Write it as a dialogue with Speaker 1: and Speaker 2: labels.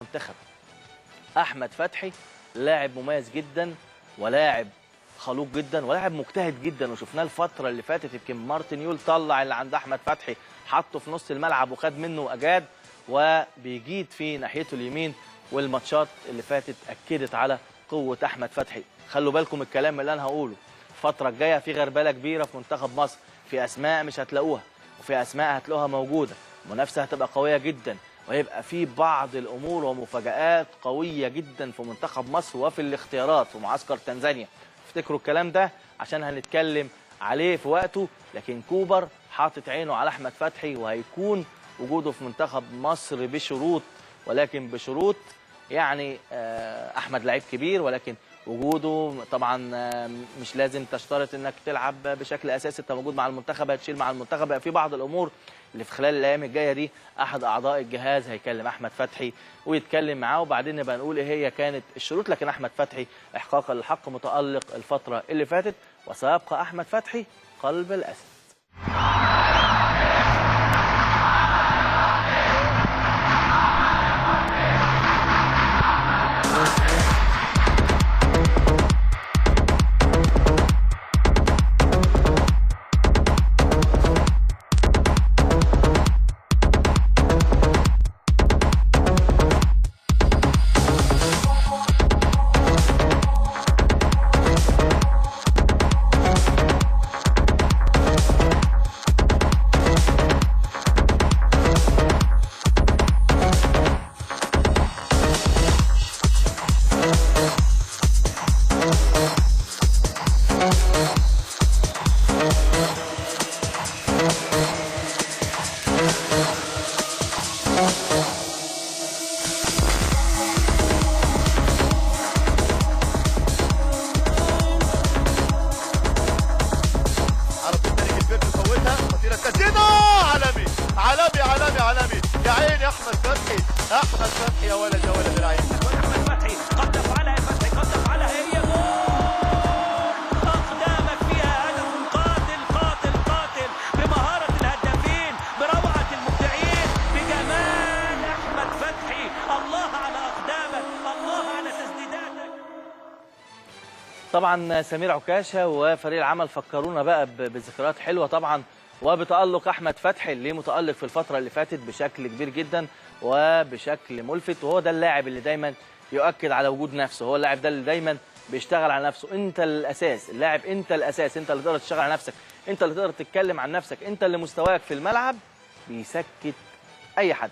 Speaker 1: منتخب احمد فتحي لاعب مميز جدا ولاعب خلوق جدا ولاعب مجتهد جدا، وشفناه الفتره اللي فاتت. يمكن مارتن يول طلع اللي عند احمد فتحي حطه في نص الملعب وخد منه واجاد وبيجيد في ناحيته اليمين، والماتشات اللي فاتت اكدت على قوه احمد فتحي. خلوا بالكم الكلام اللي انا هقوله، الفتره الجايه في غربله كبيره في منتخب مصر، في اسماء مش هتلاقوها وفي اسماء هتلاقوها موجوده، المنافسه هتبقى قويه جدا وهيبقى في بعض الامور ومفاجآت قويه جدا في منتخب مصر وفي الاختيارات في معسكر تنزانيا. افتكروا الكلام ده عشان هنتكلم عليه في وقته، لكن كوبر حاطط عينه على احمد فتحي وهيكون وجوده في منتخب مصر بشروط، ولكن بشروط يعني احمد لعيب كبير، ولكن وجوده طبعا مش لازم تشترط انك تلعب بشكل اساسي، انت موجود مع المنتخب هتشيل مع المنتخب. في بعض الامور اللي في خلال الايام الجايه دي احد اعضاء الجهاز هيكلم احمد فتحي ويتكلم معاه، وبعدين نبقى نقول ايه هي كانت الشروط. لكن احمد فتحي احقاقا للحق متالق الفتره اللي فاتت، وسيبقى احمد فتحي قلب الاسد.
Speaker 2: عالمي يا عيني احمد فتحي، احمد فتحي يا ولد يا ولد العين.
Speaker 3: احمد فتحي قد تفعلها يا فتحي، قد تفعلها، هي جول. اقدامك فيها هدف قاتل قاتل قاتل، بمهاره الهدافين، بروعه المبدعين، بجمال احمد فتحي. الله على اقدامك، الله على تسديداتك.
Speaker 1: طبعا سمير عكاشه وفريق العمل فكرونا بقى بذكريات حلوه طبعا، وبتألق أحمد فتحي اللي متألق في الفترة اللي فاتت بشكل كبير جدا وبشكل ملفت، وهو ده اللاعب اللي دايما يؤكد على وجود نفسه، هو اللاعب ده اللي دايما بيشتغل على نفسه. انت الاساس، اللاعب انت الاساس، انت اللي تقدر تشتغل على نفسك، انت اللي تقدر تتكلم عن نفسك، انت اللي مستواك في الملعب بيسكت اي حد.